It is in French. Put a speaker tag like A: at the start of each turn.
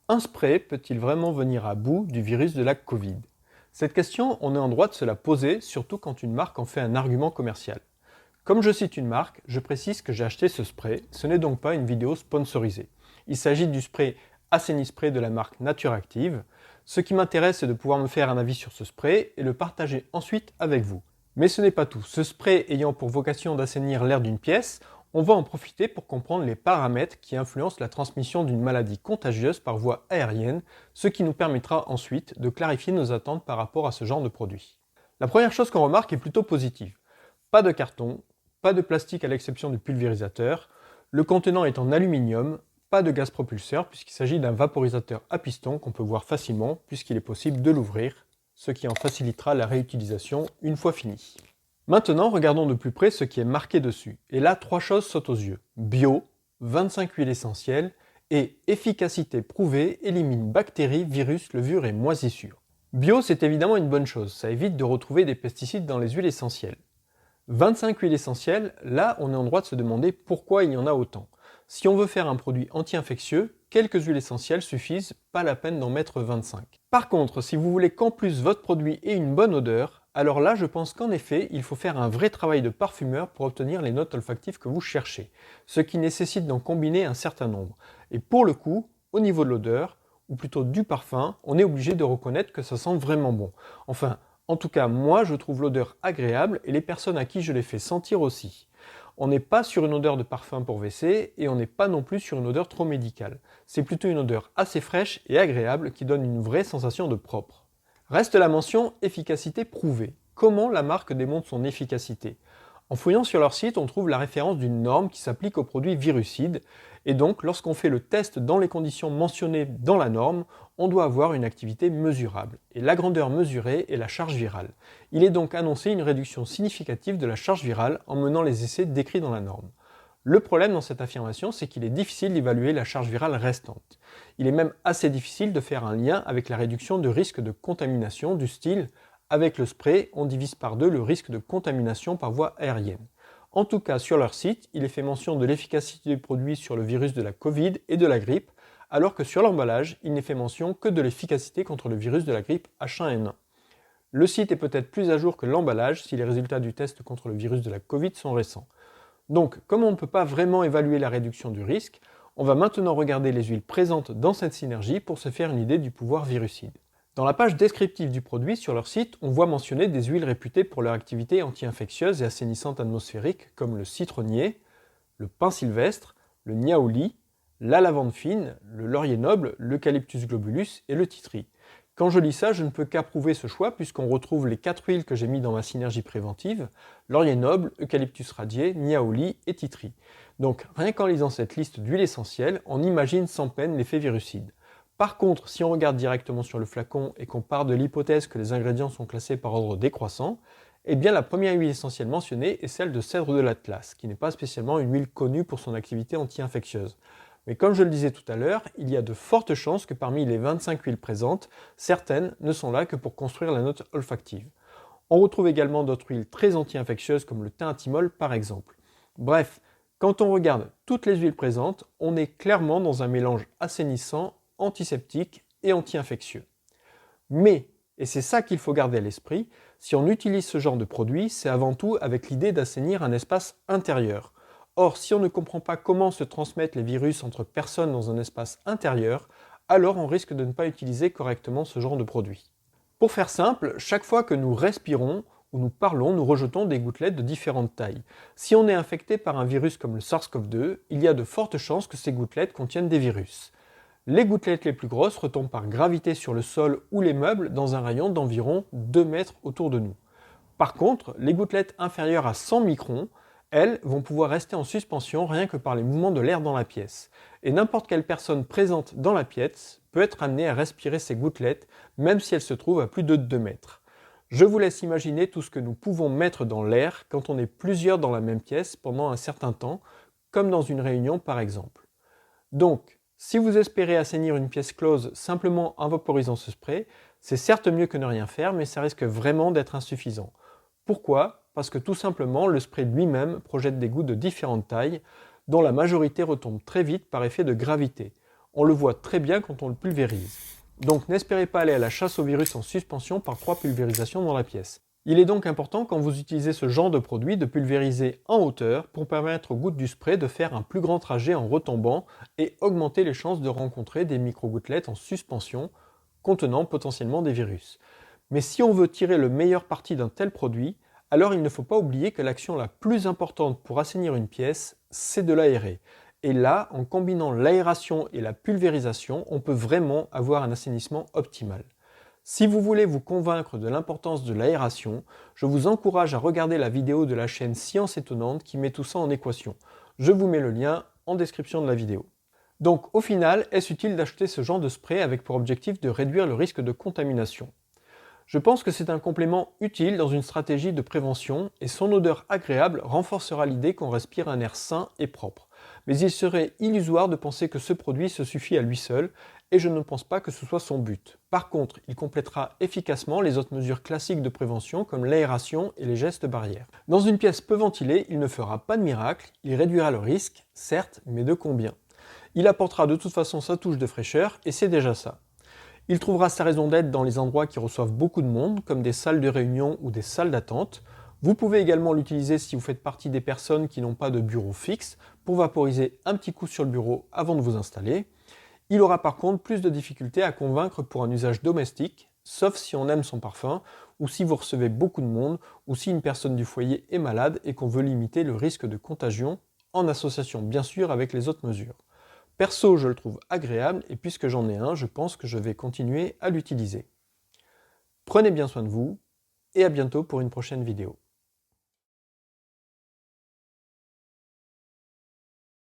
A: Un spray peut-il vraiment venir à bout du virus de la Covid? Cette question, on est en droit de se la poser, surtout quand une marque en fait un argument commercial. Comme je cite une marque, je précise que j'ai acheté ce spray, ce n'est donc pas une vidéo sponsorisée. Il s'agit du spray Assainispray de la marque Nature Active. Ce qui m'intéresse, c'est de pouvoir me faire un avis sur ce spray et le partager ensuite avec vous. Mais ce n'est pas tout. Ce spray ayant pour vocation d'assainir l'air d'une pièce, on va en profiter pour comprendre les paramètres qui influencent la transmission d'une maladie contagieuse par voie aérienne, ce qui nous permettra ensuite de clarifier nos attentes par rapport à ce genre de produit. La première chose qu'on remarque est plutôt positive. Pas de carton, pas de plastique à l'exception du pulvérisateur, le contenant est en aluminium, pas de gaz propulseur puisqu'il s'agit d'un vaporisateur à piston qu'on peut voir facilement puisqu'il est possible de l'ouvrir, ce qui en facilitera la réutilisation une fois fini. Maintenant, regardons de plus près ce qui est marqué dessus. Et là, trois choses sautent aux yeux. Bio, 25 huiles essentielles et efficacité prouvée, élimine bactéries, virus, levures et moisissures. Bio, c'est évidemment une bonne chose, ça évite de retrouver des pesticides dans les huiles essentielles. 25 huiles essentielles, là on est en droit de se demander pourquoi il y en a autant. Si on veut faire un produit anti-infectieux, quelques huiles essentielles suffisent, pas la peine d'en mettre 25. Par contre, si vous voulez qu'en plus votre produit ait une bonne odeur, alors là je pense qu'en effet il faut faire un vrai travail de parfumeur pour obtenir les notes olfactives que vous cherchez, ce qui nécessite d'en combiner un certain nombre. Et pour le coup, au niveau de l'odeur, ou plutôt du parfum, on est obligé de reconnaître que ça sent vraiment bon. Enfin, en tout cas, moi, je trouve l'odeur agréable et les personnes à qui je l'ai fait sentir aussi. On n'est pas sur une odeur de parfum pour WC et on n'est pas non plus sur une odeur trop médicale. C'est plutôt une odeur assez fraîche et agréable qui donne une vraie sensation de propre. Reste la mention efficacité prouvée. Comment la marque démontre son efficacité? En fouillant sur leur site, on trouve la référence d'une norme qui s'applique aux produits virucides, et donc lorsqu'on fait le test dans les conditions mentionnées dans la norme, on doit avoir une activité mesurable, et la grandeur mesurée est la charge virale. Il est donc annoncé une réduction significative de la charge virale en menant les essais décrits dans la norme. Le problème dans cette affirmation, c'est qu'il est difficile d'évaluer la charge virale restante. Il est même assez difficile de faire un lien avec la réduction de risque de contamination du style avec le spray, on divise par deux le risque de contamination par voie aérienne. En tout cas, sur leur site, il est fait mention de l'efficacité du produit sur le virus de la Covid et de la grippe, alors que sur l'emballage, il n'est fait mention que de l'efficacité contre le virus de la grippe H1N1. Le site est peut-être plus à jour que l'emballage si les résultats du test contre le virus de la Covid sont récents. Donc, comme on ne peut pas vraiment évaluer la réduction du risque, on va maintenant regarder les huiles présentes dans cette synergie pour se faire une idée du pouvoir virucide. Dans la page descriptive du produit sur leur site, on voit mentionner des huiles réputées pour leur activité anti-infectieuse et assainissante atmosphérique comme le citronnier, le pin sylvestre, le niaouli, la lavande fine, le laurier noble, l'eucalyptus globulus et le titri. Quand je lis ça, je ne peux qu'approuver ce choix puisqu'on retrouve les 4 huiles que j'ai mis dans ma synergie préventive, laurier noble, eucalyptus radié, niaouli et titri. Donc rien qu'en lisant cette liste d'huiles essentielles, on imagine sans peine l'effet virucide. Par contre, si on regarde directement sur le flacon et qu'on part de l'hypothèse que les ingrédients sont classés par ordre décroissant, eh bien la première huile essentielle mentionnée est celle de cèdre de l'Atlas, qui n'est pas spécialement une huile connue pour son activité anti-infectieuse. Mais comme je le disais tout à l'heure, il y a de fortes chances que parmi les 25 huiles présentes, certaines ne sont là que pour construire la note olfactive. On retrouve également d'autres huiles très anti-infectieuses comme le thym thymol par exemple. Bref, quand on regarde toutes les huiles présentes, on est clairement dans un mélange assainissant, antiseptique et anti-infectieux. Mais, et c'est ça qu'il faut garder à l'esprit, si on utilise ce genre de produit, c'est avant tout avec l'idée d'assainir un espace intérieur. Or, si on ne comprend pas comment se transmettent les virus entre personnes dans un espace intérieur, alors on risque de ne pas utiliser correctement ce genre de produit. Pour faire simple, chaque fois que nous respirons ou nous parlons, nous rejetons des gouttelettes de différentes tailles. Si on est infecté par un virus comme le SARS-CoV-2, il y a de fortes chances que ces gouttelettes contiennent des virus. Les gouttelettes les plus grosses retombent par gravité sur le sol ou les meubles dans un rayon d'environ 2 mètres autour de nous. Par contre, les gouttelettes inférieures à 100 microns, elles, vont pouvoir rester en suspension rien que par les mouvements de l'air dans la pièce. Et n'importe quelle personne présente dans la pièce peut être amenée à respirer ces gouttelettes, même si elles se trouvent à plus de 2 mètres. Je vous laisse imaginer tout ce que nous pouvons mettre dans l'air quand on est plusieurs dans la même pièce pendant un certain temps, comme dans une réunion par exemple. Donc, si vous espérez assainir une pièce close simplement en vaporisant ce spray, c'est certes mieux que ne rien faire, mais ça risque vraiment d'être insuffisant. Pourquoi? Parce que tout simplement, le spray lui-même projette des gouttes de différentes tailles, dont la majorité retombe très vite par effet de gravité. On le voit très bien quand on le pulvérise. Donc n'espérez pas aller à la chasse au virus en suspension par 3 pulvérisations dans la pièce. Il est donc important quand vous utilisez ce genre de produit de pulvériser en hauteur pour permettre aux gouttes du spray de faire un plus grand trajet en retombant et augmenter les chances de rencontrer des micro-gouttelettes en suspension contenant potentiellement des virus. Mais si on veut tirer le meilleur parti d'un tel produit, alors il ne faut pas oublier que l'action la plus importante pour assainir une pièce, c'est de l'aérer. Et là, en combinant l'aération et la pulvérisation, on peut vraiment avoir un assainissement optimal. Si vous voulez vous convaincre de l'importance de l'aération, je vous encourage à regarder la vidéo de la chaîne Science Étonnante qui met tout ça en équation. Je vous mets le lien en description de la vidéo. Donc au final, est-ce utile d'acheter ce genre de spray avec pour objectif de réduire le risque de contamination ? Je pense que c'est un complément utile dans une stratégie de prévention et son odeur agréable renforcera l'idée qu'on respire un air sain et propre. Mais il serait illusoire de penser que ce produit se suffit à lui seul et je ne pense pas que ce soit son but. Par contre, il complétera efficacement les autres mesures classiques de prévention comme l'aération et les gestes barrières. Dans une pièce peu ventilée, il ne fera pas de miracle, il réduira le risque, certes, mais de combien ? Il apportera de toute façon sa touche de fraîcheur et c'est déjà ça. Il trouvera sa raison d'être dans les endroits qui reçoivent beaucoup de monde, comme des salles de réunion ou des salles d'attente. Vous pouvez également l'utiliser si vous faites partie des personnes qui n'ont pas de bureau fixe, pour vaporiser un petit coup sur le bureau avant de vous installer. Il aura par contre plus de difficultés à convaincre pour un usage domestique, sauf si on aime son parfum, ou si vous recevez beaucoup de monde, ou si une personne du foyer est malade et qu'on veut limiter le risque de contagion, en association bien sûr avec les autres mesures. Perso, je le trouve agréable et puisque j'en ai un, je pense que je vais continuer à l'utiliser. Prenez bien soin de vous et à bientôt pour une prochaine vidéo.